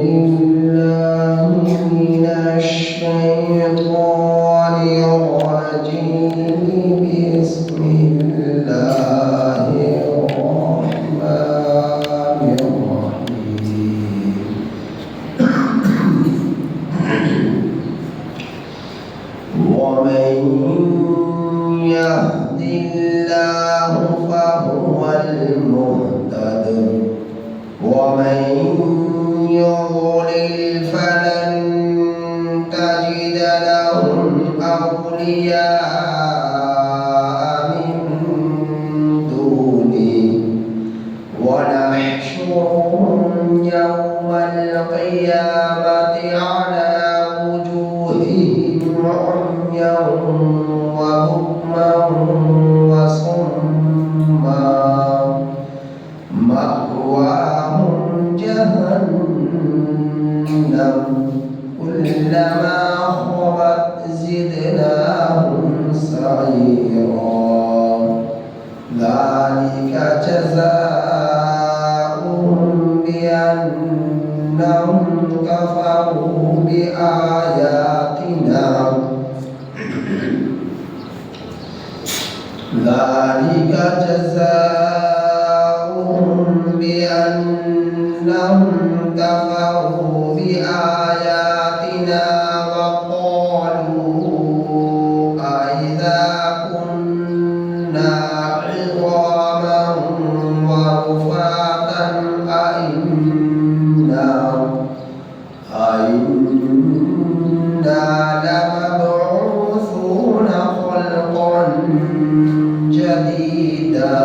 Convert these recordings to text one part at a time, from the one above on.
بالله من الشيطان الرجيم. بسم الله الرحمن الرحيم. ومن يهد الله فهو المهتد ومن يضلل فلن تجد لهم أولياء من دوني ونحشرهم يوم القيامة على وجوههم عميا وبكما وصما مأواهم جهنم كلما خبت زدناهم سعيرا ذلك جزاؤهم بأنهم كفروا بآياتنا ذلك جزاؤهم بأنهم كفروا بآياتنا وقالوا أإذا كنا عظاما ورفاتا أإنا لمبعوثون خلقا جديدا.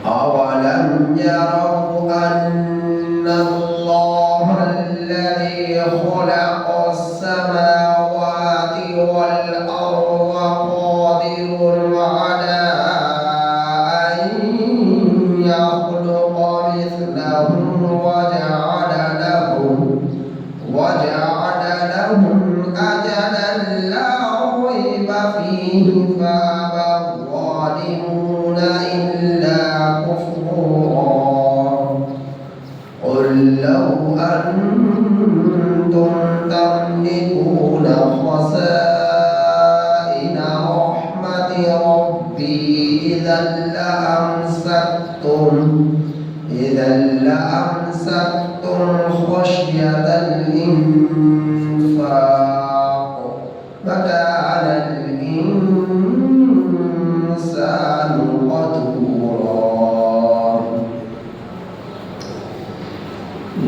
أولم يروا أن الله الذي خلق السماوات والأرض قادر على أن يخلق مثلهم وجعل لهم أجلا لا ريب فيه فأبى الظالمون إلا كفورا. قل لو أنتم تملكون خزائن رحمة ربي إذا لأمسكتم خشية الإنفاق وكان الإنسان قتورا.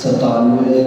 97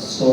100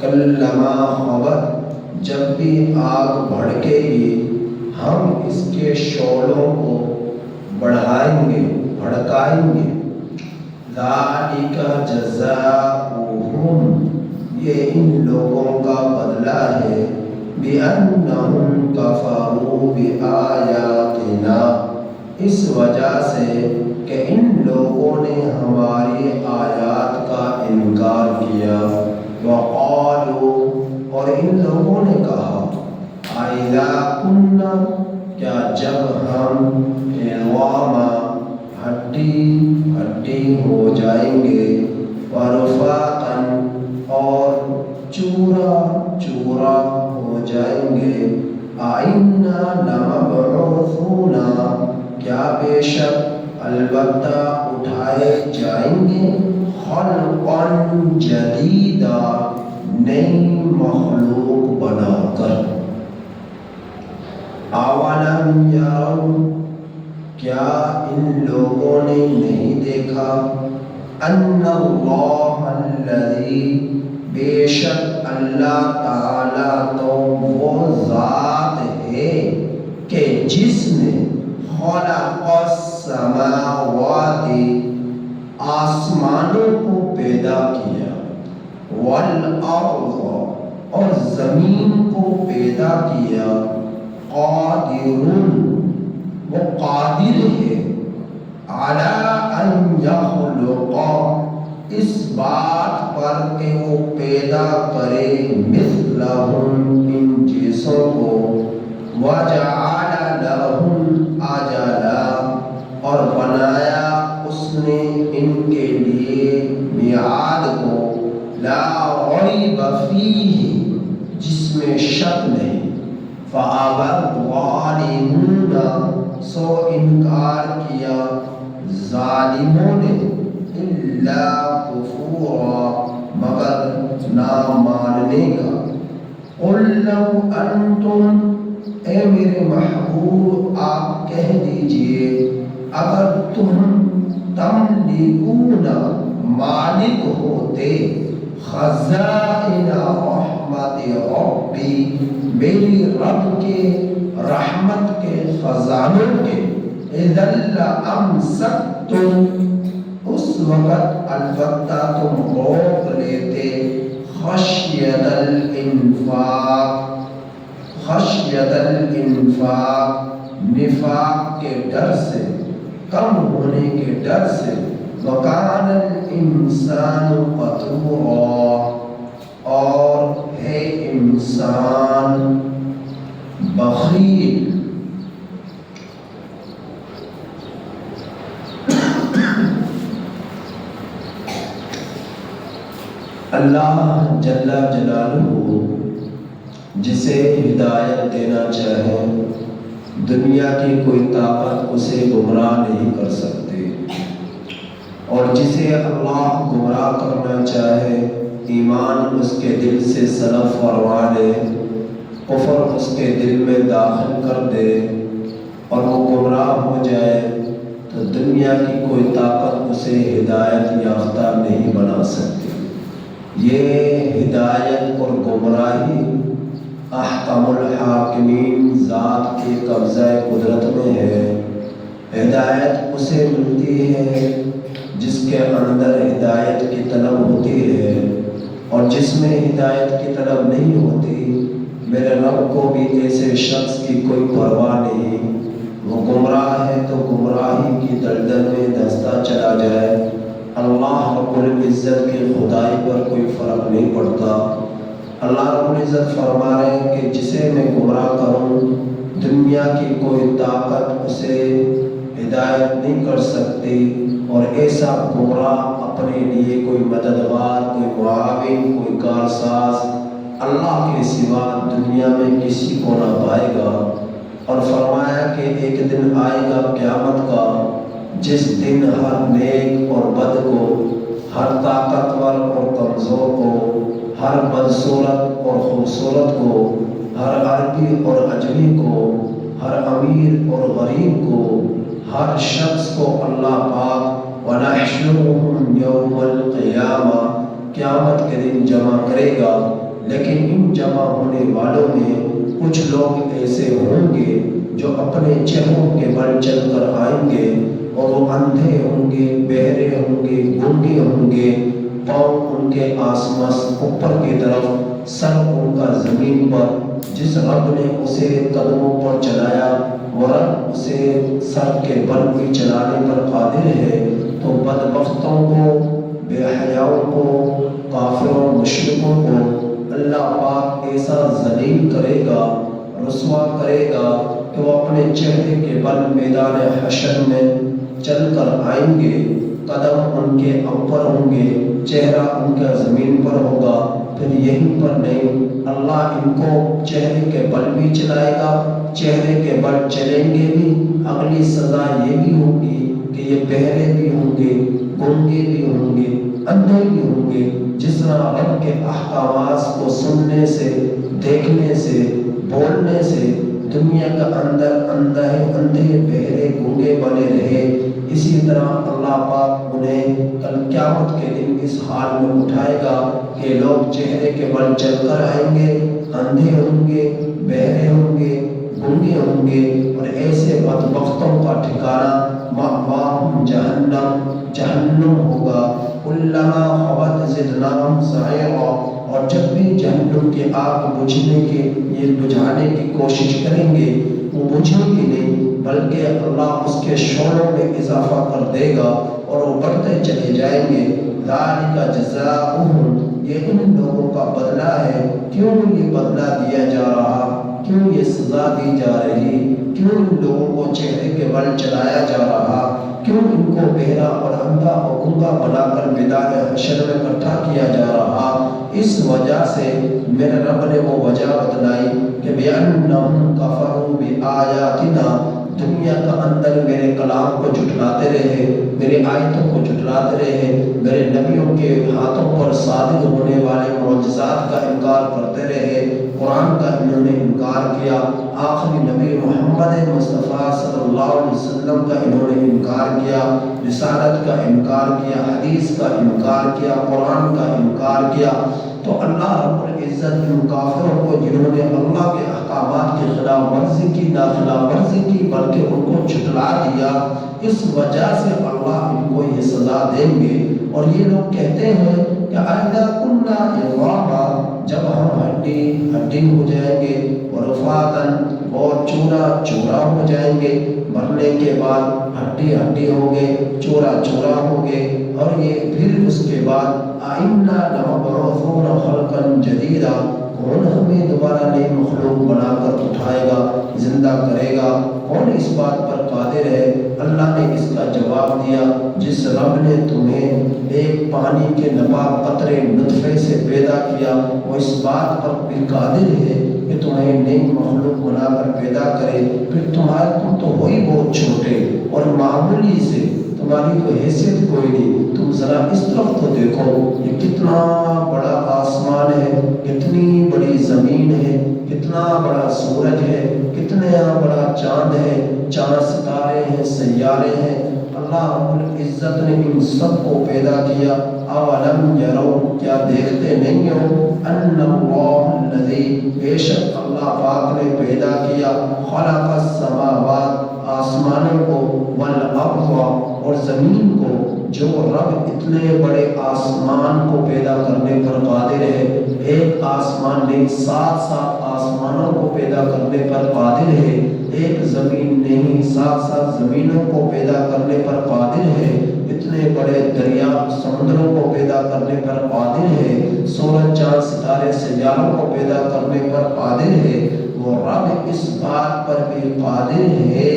کلما خبر جب بھی آگ بھڑکے گی ہم اس کے شعلوں کو بڑھائیں گے بھڑکائیں گے. ذالک جزاؤہم یہ ان لوگوں کا بدلہ ہے بِأَنَّهُمْ كَفَرُوا بِآيَاتِنَا اس وجہ سے کہ ان لوگوں نے ہماری آیات کا انکار کیا. وَقَالُوا اور ان لوگوں نے کہا أَإِذَا كُنَّا کیا جب ہم عِظَامًا ہڈی ہڈی ہو جائیں گے وَرُفَاتًا اور چورا چورا ہو جائیں گے أَإِنَّا لَمَبْعُوثُونَ کیا بے شک البتہ اٹھائے جائیں گے خلقا جدیدا نئی مخلوق بنا کر. اولم یروا کیا ان لوگوں نے نہیں دیکھا ان اللہ الذی بے شک اللہ تعالی تو وہ ذات ہے کہ جس نے خلق السماوات آسمانوں کو پیدا کیا والارض اور زمین کو پیدا کیا قادر وہ قادر ہے علی ان یخلق اس بات پر کہ وہ پیدا کرے مثلہم ان جیسوں کو وجعل لہم اجلا اور بنایا اس نے ان کے لیے میعاد کو لا ریب فیہ جس میں شک نہیں. فَأَبَى الظَّالِمُونَ سو انکار کیا ظالموں نے إِلَّا كُفُورًا مگر نہ ماننے کا. قُلْ لَوْ أَنْتُمْ اے میرے محبوب آپ کہہ دیجئے اگر تم تملکون مالک ہوتے خزائن رحمت ربی میری رب کے رحمت کے خزانوں کے اذا لامسکتم اس وقت البتہ تم روک لیتے خشیت الانفاق نفاق کے ڈر سے کم ہونے کے ڈر سے. وَكَانَ الْإِنسَانُ قَتُورًا اور ہے انسان بخیل. اللہ جل جلالہ جسے ہدایت دینا چاہے دنیا کی کوئی طاقت اسے گمراہ نہیں کر سکتی اور جسے اللہ گمراہ کرنا چاہے ایمان اس کے دل سے سلب فرما دے کفر اس کے دل میں داخل کر دے اور وہ گمراہ ہو جائے تو دنیا کی کوئی طاقت اسے ہدایت یافتہ نہیں بنا سکتی. یہ ہدایت اور گمراہی احکم الحاکمین ذات کے قبضہ قدرت میں ہے. ہدایت اسے ملتی ہے جس کے اندر ہدایت کی طلب ہوتی ہے اور جس میں ہدایت کی طلب نہیں ہوتی میرے رب کو بھی ایسے شخص کی کوئی پرواہ نہیں. وہ گمراہ ہے تو گمراہی کی دلدل میں دھنستا چلا جائے. اللہ رب العزت کی خدائی پر کوئی فرق نہیں پڑتا. اللہ رب العزت فرما رہے ہیں کہ جسے میں گمراہ کروں دنیا کی کوئی طاقت اسے ہدایت نہیں کر سکتی اور ایسا گمراہ اپنے لیے کوئی مددگار کوئی معاون کوئی کارساز اللہ کے سوا دنیا میں کسی کو نہ پائے گا. اور فرمایا کہ ایک دن آئے گا قیامت کا جس دن ہر نیک اور بد کو ہر طاقتور اور کمزور کو ہر بدصورت اور خوبصورت کو ہر عربی اور عجمی کو ہر امیر اور غریب کو ہر شخص کو اللہ پاک وَنَحْشُرُهُمْ يَوْمَ الْقِيَامَةِ قیامت کے دن جمع کرے گا. لیکن ان جمع ہونے والوں میں کچھ لوگ ایسے ہوں گے جو اپنے چہروں کے بل چل کر آئیں گے، اور وہ اندھے ہوں گے، بہرے ہوں گے، گونگے ہوں گے، پاؤں ان کے آسمان اوپر کی طرف، سر ان کا زمین پر۔ جس رب نے اسے قدموں پر چلایا وہ رب اسے سر کے بل بھی چلانے پر قادر ہے، تو بدبختوں کو، بے حیاؤں کو، کافروں مشرکوں کو اللہ پاک ایسا ذلیل کرے گا، رسوا کرے گا کہ وہ اپنے چہرے کے بل میدان حشر میں چل کر آئیں گے، قدم ان کے اوپر ہوں گے، چہرہ ان کا زمین پر ہوگا۔ پھر یہیں پر نہیں، اللہ ان کو چہرے کے بل بھی چلائے گا، چہرے کے بل چلیں گے بھی۔ اگلی سزا یہ بھی ہوگی کہ یہ بہرے بھی ہوں گے، گونگے بھی ہوں گے، اندھے بھی ہوں گے۔ جس طرح رب کے احکامات کو سننے سے، دیکھنے سے، بولنے سے دنیا کا اندر اندھے بہرے گونگے بنے رہے، اسی طرح اللہ پاک انہیں کل قیامت کے دن اس حال میں اٹھائے گا کہ لوگ چہرے کے بل چل کر آئیں گے، اندھے ہوں گے، بہرے ہوں گے، گونگے ہوں گے، اور ایسے بدبختوں کا ٹھکانہ مأواہم جہنم ہوگا۔ کلما خبت زدناہم سعیرا، اور جب بھی جہنم کی آگ بجھانے کی کوشش کریں گے وہ بجھے گی نہیں، بلکہ اللہ اس کے شعلوں میں اضافہ کر دے گا اور وہ بڑھتے چلے جائیں گے۔ ذالک جزاؤہم، یہ ان لوگوں کا بدلہ ہے۔ کیوں یہ بدلہ دیا جا رہا، کیوں یہ سزا دی جا رہی، کیوں ان لوگوں کو چہرے کے بل چلایا جا رہا، کیوں ان کو بہرا اور اندھا اور گنگا بنا کر میدان حشر میں اکٹھا کیا جا رہا؟ اس وجہ سے میرے رب نے وہ وجہ بتلائی کہ بِأَنَّهُمْ كَفَرُوا بِآيَاتِنَا، دنیا کا اندر میرے کلام کو جھٹلاتے رہے، میری آیتوں کو جھٹلاتے رہے، میرے نبیوں کے ہاتھوں پر صادق ہونے والے معجزات کا انکار کرتے رہے، قرآن کا انہوں نے انکار کیا، آخری نبی محمد مصطفیٰ صلی اللہ علیہ وسلم کا انہوں نے انکار کیا، رسالت کا انکار کیا، حدیث کا انکار کیا، قرآن کا انکار کیا۔ تو اللہ رب العزت ان کافروں کو جنہوں نے اللہ کے احکامات کی خلاف ورزی کی، نہ خلاف ورزی کی بلکہ ان کو جھٹلا دیا، اس وجہ سے اللہ ان کو یہ سزا دیں گے۔ اور یہ لوگ کہتے ہیں کہ اَإِذَا كُنَّا عِظَامًا، جب ہم ہڈی ہو جائیں گے، وَرُفَاتًا، اور چورا ہو جائیں گے، مرنے کے بعد ہڈی ہو گے، چورا ہو گے، اور یہ پھر اس کے بعد أَإِنَّا لَمَبْعُوثُونَ خَلْقًا جَدِيدًا، کون ہمیں دوبارہ نئی مخلوق بنا کر اٹھائے گا، زندہ کرے گا؟ کون اس بات پر قادر ہے؟ اللہ نے اس کا جواب دیا، جس رب نے تمہیں ایک پانی کے ناپاک قطرے نطفے سے پیدا کیا وہ اس بات پر بھی قادر ہے کہ تمہیں نئی مخلوق بنا کر پیدا کرے۔ پھر تم تو ہوئی بہت چھوٹے اور معمولی سے، تمہاری تو حیثیت کوئی نہیں، تم ذرا اس طرف تو دیکھو، یہ کتنا بڑا آسمان ہے، کتنی بڑی زمین ہے، کتنا بڑا سورج ہے، کتنا بڑا چاند ہے، چاند ستارے ہیں، سیارے ہیں۔ اللہ رب العزت نے ان سب کو پیدا کیا۔ اولم یروا، کیا دیکھتے نہیں ہو، ان اللہ الذی، بے شک اللہ پاک نے پیدا کیا، خلق السماوات، آسمانوں کو، والارض، اور زمین کو۔ جو رب اتنے بڑے آسمان کو پیدا کرنے پر قادر ہے، ایک آسمان نہیں 7 آسمانوں کو پیدا کرنے پر قادر ہے، ایک زمین نہیں 7 زمینوں کو پیدا کرنے پر قادر ہے، اتنے بڑے دریا سمندروں کو پیدا کرنے پر قادر ہے، سورج چاند ستارے سیاروں کو پیدا کرنے پر قادر ہے۔ وہ رب اس بات پر بھی قادر ہے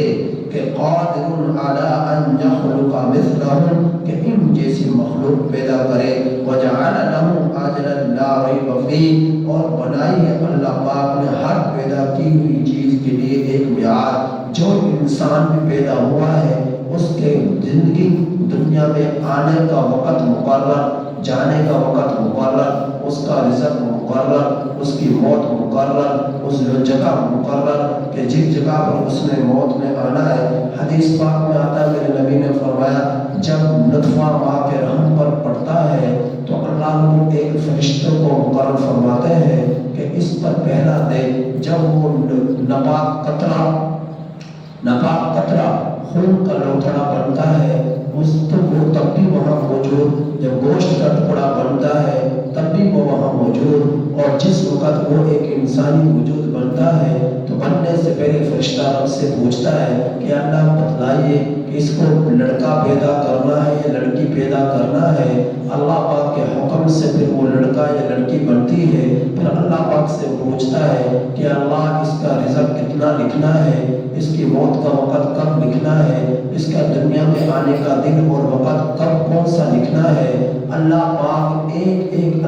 کہ قادر علی ان یخلق مثلہم، کہ ان جیسی مخلوق پیدا کرے، وجعل لهم اجلا لا ریب فیہ، اور بنائی ہے اللہ پاک نے ہر پیدا کی ہوئی چیز کے لیے ایک میعاد۔ جو انسان بھی پیدا ہوا ہے اس کے زندگی دنیا میں آنے کا وقت مقرر، جانے کا وقت مقرر، اس کا رزق مقرر، اس کی موت مقرر، اس جگہ مقرر کہ جس جگہ پر اس نے موت میں آنا ہے۔ حدیث پاک میں آتا ہے، میرے نبی نے فرمایا جب نطفہ ماں کے رحم پر پڑتا ہے تو اللہ کو ایک فرشتوں کو مقرر فرماتے ہیں کہ اس پر پہلا دے. جب وہ ناپاک قطرہ خون کا لوتھڑا بنتا ہے اس تو وہ تب بھی وہاں موجود، جب گوشت کا ٹکڑا بنتا ہے تب بھی وہ وہاں موجود، اور جس وقت وہ ایک انسانی وجود بنتا ہے تو بننے سے پہلے فرشتہ رب سے پوچھتا ہے کہ اللہ بتلائیے کہ اس کو لڑکا پیدا کرنا ہے یا لڑکی پیدا کرنا ہے. اللہ پاک کے حکم سے پھر وہ لڑکا یا لڑکی بنتی ہے. پھر اللہ پاک سے پوچھتا ہے کہ اللہ اس کا رزق کتنا لکھنا ہے، اس کی موت کا وقت کب لکھنا ہے، اس کا دنیا میں آنے کا دن اور وقت کب کون سا لکھنا ہے. اللہ پاک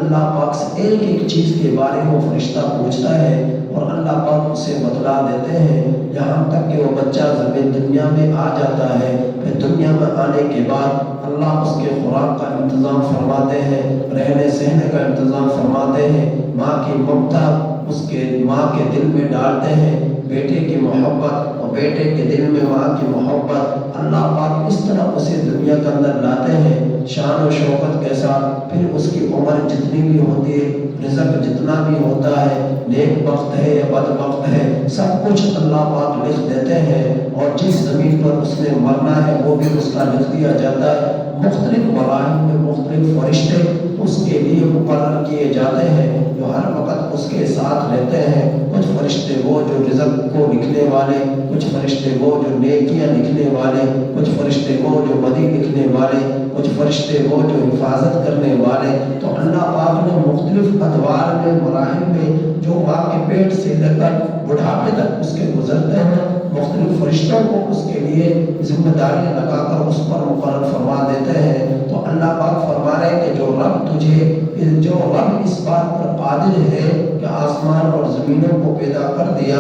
اللہ پاک سے ایک ایک چیز کے بارے میں فرشتہ پوچھتا ہے اور اللہ پاک اسے بتلا دیتے ہیں، یہاں تک کہ وہ بچہ زمین دنیا میں آ جاتا ہے. پھر دنیا میں آنے کے بعد اللہ اس کے خوراک کا انتظام فرماتے ہیں، رہنے سہنے کا انتظام فرماتے ہیں، ماں کی ممتا اس کے ماں کے دل میں ڈالتے ہیں، بیٹے کی محبت اور بیٹے کے دل میں ماں کی محبت. اللہ پاک اس طرح اسے دنیا کے اندر لاتے ہیں شان و شوکت کے ساتھ. پھر اس کی عمر جتنی بھی ہوتی ہے، رزق جتنا بھی ہوتا ہے، نیک وقت ہے یا بد وقت ہے، سب کچھ اللہ پاک لکھ دیتے ہیں. اور جس زمین پر اس نے مرنا ہے وہ بھی اس کا لکھ دیا جاتا ہے. مختلف مراحل میں مختلف فرشتے اس کے لیے مقرر کیے جاتے ہیں جو ہر وقت اس کے ساتھ رہتے ہیں. کچھ فرشتے وہ جو رزق کو لکھنے والے، کچھ فرشتے وہ جو نیکیاں لکھنے والے، کچھ فرشتے وہ جو بدی لکھنے والے، کچھ فرشتے وہ جو حفاظت کرنے والے. تو اللہ پاک نے مختلف ادوار میں مراحل میں جو ماں کے پیٹ سے لے کر بڑھاپے تک اس کے گزرتے ہیں، مختلف فرشتوں کو اس کے لیے ذمہ داریاں لگا کر اس پر مقرر فرما دیتے ہیں. تو اللہ پاک فرما رہے ہیں کہ جو رب اس بات پر قادر ہے کہ آسمان اور زمینوں کو پیدا کر دیا،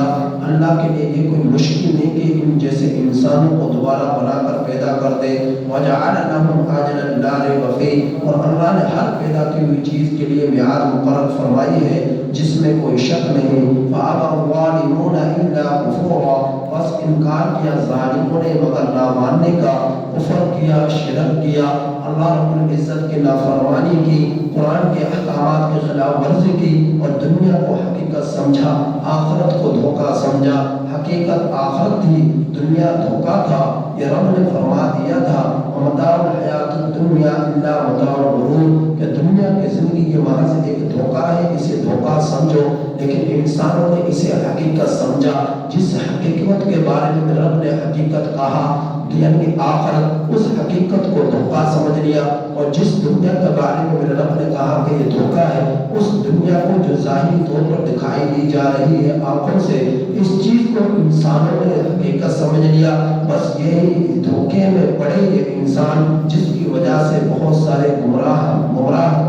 اللہ کے لیے یہ کوئی مشکل نہیں کہ ان جیسے انسانوں کو دوبارہ بنا کر پیدا کر دے. وَجَعَلَ لَهُمْ أَجَلًا لَا رَيْبَ فِيهِ، اور اللہ نے ہر پیدا کی ہوئی چیز کے لیے میعاد مقرر فرمائی ہے جس میں کوئی شک نہیں. فَأَبَى الظَّالِمُونَ إِلَّا كُفُورًا، بس انکار کیا ظالموں نے مگر نہ ماننے کا، کفر کیا، شرک کیا، اللہ رب العزت کی نافرمانی کی، قرآن کے احکامات کی خلاف ورزی کی، اور دنیا کو حقیقت سمجھا، آخرت کو دھوکہ سمجھا. حقیقت آخرت تھی، دنیا دھوکہ تھا. یہ رب نے فرما دیا تھا وَمَتَاعُ الْحَيَاةِ الدُّنْيَا إِلَّا مَتَاعُ الْغُرُورِ، کہ دنیا کی زندگی یہ محض ایک دھوکہ ہے، اسے دھوکہ سمجھو. لیکن انسانوں نے اسے حقیقت سمجھا. جس حقیقت کے بارے میں رب نے حقیقت کہا یعنی آخرت، اس حقیقت کو دھوکہ سمجھ لیا. اور جس دنیا کے بارے میں میرے رب نے کہا کہ یہ دھوکہ ہے، اس دنیا کو جو ظاہری طور پر دکھائی دی جا رہی ہے آنکھوں سے، اس چیز کو انسانوں نے حقیقت سمجھ لیا. بس یہی دھوکے میں پڑے یہ انسان جس کی وجہ سے بہت سارے گمراہ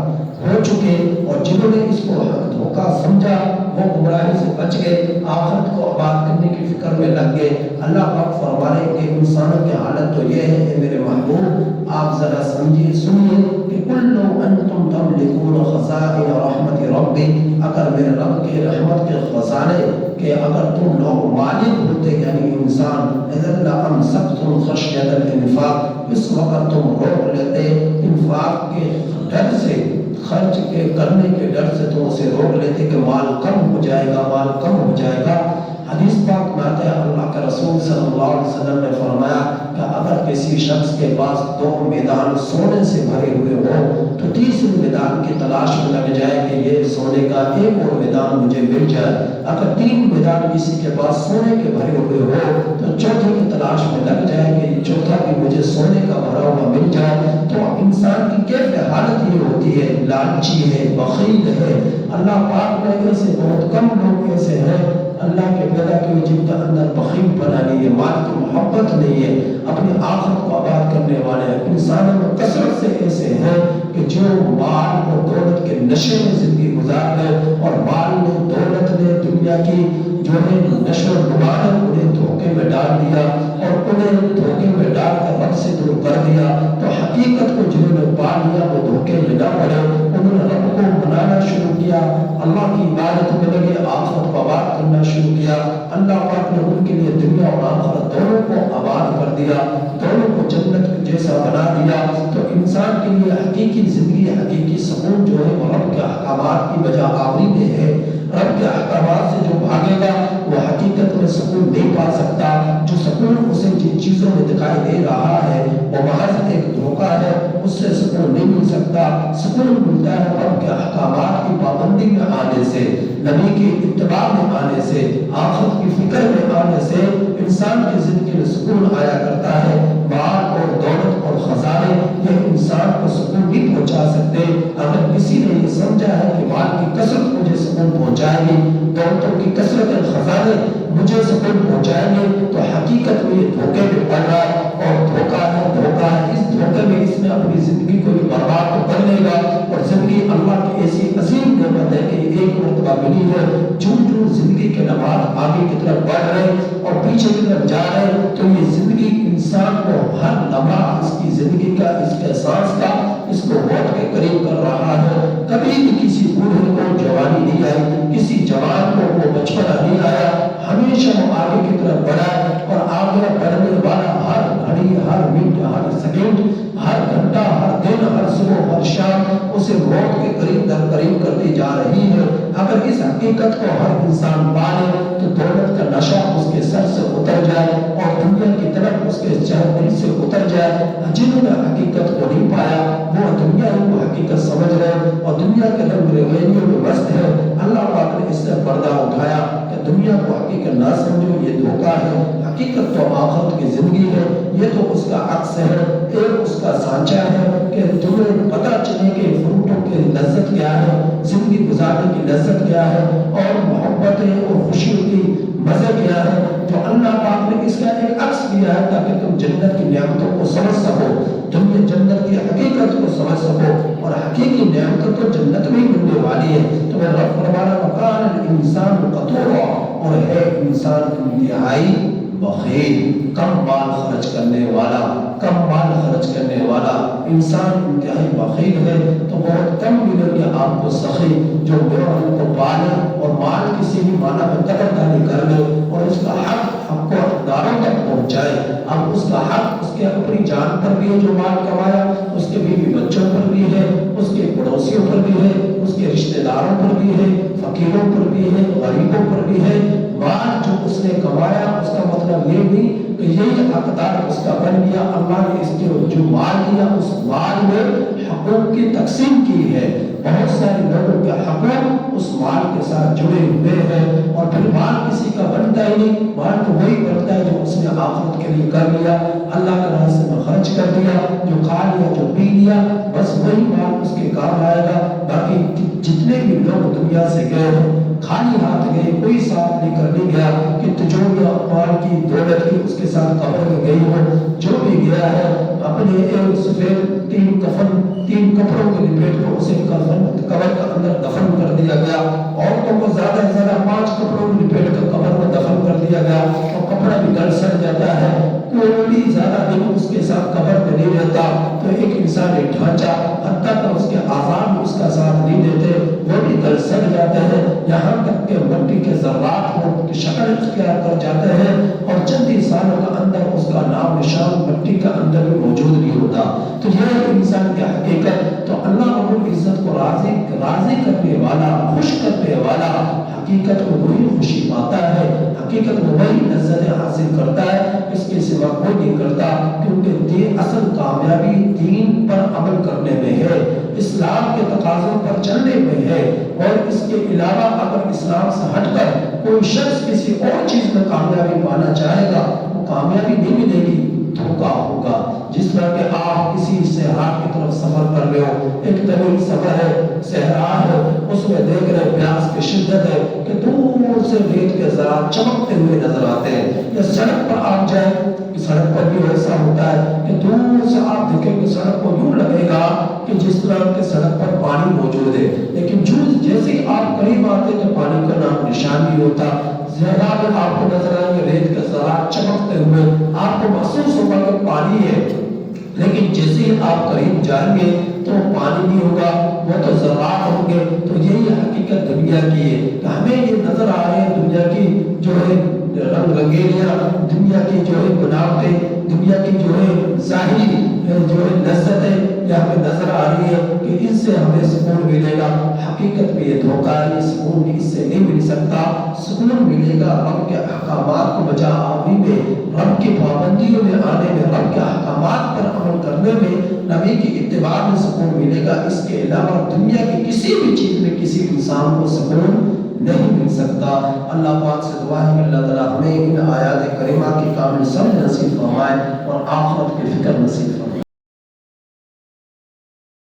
ہو چکے، اور جنہوں نے اس کو دھوکہ سمجھا وہ گمراہی سے بچ گئے، آخرت کو آباد کرنے کی فکر میں لگ گئے. اللہ پاک فرما رہے ہیں کہ انسانوں کی حالت تو یہ ہے کہ میرے محبوب آپ ذرا سنیے کہ کل انتم تملکون خزائن رحمت ربی، اگر میرے رب کے رحمت کے خزانے کہ اگر تم لوگ مالک ہوتے یعنی انسان، اذن لامسکتم خشیۃ الانفاق، اس وقت تم روک لیتے انفاق کے ڈر سے، خرچ کے کرنے کے ڈر سے تم اسے روک لیتے کہ مال کم ہو جائے گا. حدیث پاک میں آتا ہے اللہ کے رسول صلی اللہ علیہ وسلم نے فرمایا کہ اگر کسی شخص کے پاس 2 میدان سونے سے بھرے ہوئے ہو تو تیسرے میدان کی تلاش میں لگ جائے کہ یہ سونے کا ایک اور میدان مجھے مل جائے. اگر 3 میدان کسی کے پاس سونے کے بھرے ہوئے ہو تو چوتھے کی تلاش میں لگ جائے کہ یہ چوتھا بھی مجھے سونے کا بھرا ہوا مل جائے. تو انسان کی کیف حالت یہ ہوتی ہے، لالچی ہے، بخیل ہے. اللہ پاک نے ایسے بہت کم لوگ ایسے ہیں اللہ کے پیدا کی جن کے اندر بخیل بنا نہیں ہے، مال کی محبت نہیں ہے، اپنی آخرت کو آباد کرنے والے ہیں. انسانوں میں کثرت سے ایسے ہیں کہ جو مال اور دولت کے نشے میں زندگی گزار گئے، اور مال نے، دولت نے، دنیا کی جو ہے نشو و نما نے انہیں دھوکے میں ڈال دیا اور انہیں دھوکے میں ڈال کر رب سے دور کر دیا. تو حقیقت کو جنہوں نے پا لیا وہ دھوکے میں نہ پڑے، انہوں نے رب کو منانا شروع کیا، اللہ کی عبادت میں لگے، آخرت کو آباد کرنا شروع کیا. اللہ پاک نے ان کے لیے دنیا اور آخرت دونوں کو آباد کر دیا، دونوں کو جنت جیسا بنا دیا. تو انسان کے لیے حقیقی زندگی زندگی حقیقی سکون جو ہے وہ رب کے احکامات کی بجا آوری میں ہے. رب کے احکامات سے جو بھاگے گا وہ حقیقت میں سکون نہیں پا سکتا. جو سکون اسے جن چیزوں میں دکھائی دے رہا ہے وہ محض ایک دھوکہ ہے, اس سے سکون نہیں مل سکتا. سکون ملتا ہے رب کے احکامات کی پابندی میں آنے سے, نبی کی اتباع میں آنے سے, آخرت کی فکر میں آنے سے انسان کی زندگی میں سکون آیا کرتا ہے. مال اور دولت اور خزانے یہ انسان کو سکون نہیں پہنچا سکتے. اگر کسی نے یہ سمجھا ہے کہ مال کی کثرت مجھے سکون پہنچائے گی, دولتوں کی کثرت خزانے مجھے سکون پہنچائیں گے, تو حقیقت میں یہ دھوکے میں پڑ رہا ہے اور دھوکہ ہے. اس دھوکے میں اس نے اپنی زندگی کو بھی برباد تو کر لے گا. اور زندگی اللہ کی ایسی عظیم نعمت ہے کہ ایک مرتبہ ملی ہے. جو زندگی کے نماز آگے کی طرف بڑھ رہے اور پیچھے کی طرف جا رہے, تو یہ زندگی انسان کو ہر لمحہ اس کی زندگی کا, اس کے سانس کا, اس کو موت کے قریب کر رہا ہے. کبھی بھی کسی بوڑھے کو جوانی نہیں آئی, کسی جوان کو وہ بچپنا نہیں آیا. ہمیشہ وہ آگے کی طرف بڑھا اور آگے بڑھنے والا ہر گھڑی, ہر منٹ, ہر سیکنڈ, ہر گھنٹہ, ہر دن, ہر صبح, ہر شام اسے موت کے قریب در قریب کرتی جا رہی ہے. اگر اس حقیقت کو ہر انسان پالے تو دولت کا نشہ اس کے سر سے اتر جائے اور دنیا کی طرف اس کے دل سے اتر جائے. جنہوں نے حقیقت کو نہیں پایا وہ دنیا کو حقیقت سمجھ رہے اور دنیا کے رنگ رنگینیوں میں مست ہے. اللہ پاک نے اس سے پردہ اٹھایا کہ دنیا کو حقیقت نہ سمجھو, یہ دھوکہ ہے. حقیقت تو آخرت کی زندگی ہے, یہ تو اس کا عکس ہے, ایک اس کا سانچہ ہے کہ تمہیں پتہ چلے کہ فروٹوں کی لذت کیا ہے, زندگی گزارنے کی لذت کیا ہے, اور محبتیں اور خوشیوں کی مزے کیا ہے. جو اللہ پاک نے اس کا ایک عکس دیا ہے تاکہ تم جنت کی نعمتوں کو سمجھ سکو, تم یہ جنت کی حقیقت کو سمجھ سکو. اور حقیقی نعمت تو جنت میں ہی ملنے والی ہے. تو میں رب فرمانا وکان الانسان قطورا, اور ہے انسان انتہائی بخیل, کم مال خرچ کرنے والا, کم مال خرچ کرنے والا انسان انتہائی بخیل ہے. تو بہت کم ملے گا آپ کو سخی جو بیوہ کو پالے اور مال کسی بھی معنی میں قدردانی کر لے اور اس کا حق کو حقداروں تک پہنچائے. اب اس کا حق اس کے اپنی جان پر بھی ہے جو مال کمایا, اس کے بیوی بچوں پر بھی ہے, اس کے پڑوسیوں پر بھی ہے, اس کے رشتہ داروں پر بھی ہے, فقیروں پر بھی ہے, غریبوں پر بھی ہے. مال جو اس نے کمایا اس کا مطلب یہ نہیں کہ یہی حقدار اس کا بن گیا. اللہ نے اس کے جو مال دیا اس مال میں حقوق کی تقسیم کی ہے. بہت سارے لوگوں کے حقوق اس مال کے ساتھ جڑے ہوئے ہیں اور پھر مال کسی کا بنتا ہی نہیں. مال تو وہی بنتا ہے جو اس نے آخرت کے لیے کر لیا, اللہ کے راستے میں خرچ کر دیا, جو کھا لیا, جو پی لیا, بس وہی مال اس کے کام آئے گا. باقی جتنے بھی لوگ دنیا سے گئے ہیں خالی ہاتھ گئے, کوئی ساتھ لے کر نہیں گیا کہ تجوری اقوال کی دولت کی اس کے ساتھ قبر میں گئی ہو. جو بھی گیا ہے اپنے ایک سفید تین کپڑوں کے لپیٹ کو اسے قبر کے اندر دفن کر دیا گیا. عورتوں کو زیادہ سے زیادہ 5 کپڑوں میں لپیٹ کر قبر میں دفن کر دیا گیا اور کپڑا بھی گل سڑ جاتا ہے. کوئی بھی زیادہ دن اس کے ساتھ قبر میں نہیں رہتا. تو ایک انسان ایک ڈھانچہ حتیٰ کہ اس کے اعضاء اس کا ساتھ نہیں دیتے, وہ بھی گل سڑ جاتے ہیں, یہاں تک کہ مٹی کے ذرات ہو کی شکل اختیار کر جاتے ہیں اور چند ہی سالوں کے اندر اس کا نام نشان مٹی کے اندر بھی موجود نہیں ہوتا. تو یہ انسان کی حقیقت. تو اللہ رب العزت کو راضی کرنے والا, خوش کرنے والا حقیقت کو وہی خوشی پاتا ہے, حقیقت کو وہی لذت حاصل کرتا ہے, اس کے سوا کوئی نہیں کرتا. کیونکہ اصل کامیابی دین پر عمل کرنے میں ہے, اسلام کے تقاضوں پر چلنے میں ہے. اور اس کے علاوہ اگر اسلام سے ہٹ کر کوئی شخص کسی اور چیز میں کامیابی پانا چاہے گا وہ کامیابی نہیں ملے گی, دھوکا ہوگا. جس طرح کہ آپ کسی صحرا کی طرف سفر کر رہے ہو, ایک طویل سفر ہے, صحرا ہے, اس میں دیکھ رہے پیاس کی شدت ہے کہ دور سے ریت کے ذرات چمکتے ہوئے نظر آتے ہیں. یا سڑک پر آپ جائیں, سڑک پر بھی ایسا ہوتا ہے کہ دور سے آپ دیکھیں کہ سڑک کو یوں لگے گا کہ جس طرح کے سڑک پر پانی موجود ہے, لیکن جیسے ہی آپ قریب آتے تو پانی کا نام نشان نہیں ہوتا. زیادہ میں آپ کو نظر آئیں گے ریت کے ذرات چمکتے ہوئے, آپ کو محسوس ہوگا کہ پانی ہے, لیکن جیسے ہی آپ قریب جائیں گے تو پانی نہیں ہوگا, وہ تو ذرات ہوں گے. تو یہی حقیقت دنیا کی ہے کہ ہمیں یہ نظر آ رہے ہیں دنیا کی جو ہے رنگ رنگیلیاں, دنیا کی جو ہے بناوٹیں, دنیا کی جو ہے ظاہری جو ہے لذتیں یہ ہمیں نظر آ رہی ہے. کہ اس سے ہمیں سکون ملے گا، حقیقت میں یہ دھوکہ ہے، یہ سکون اس سے نہیں مل سکتا۔ سکون ملے گا رب کے احکامات کو بجا آوری میں، رب کی پابندیوں میں آنے میں، رب کے احکامات پر عمل کرنے میں، نبی کی اتباع میں سکون ملے گا۔ اس کے علاوہ دنیا کی کسی بھی چیز میں کسی انسان کو سکون نہیں مل سکتا۔ اللہ پاک سے دعا ہے کہ اللہ تعالیٰ ہمیں ان آیات کریمہ کی کامل سمجھ نصیب فرمائے اور آخرت کی فکر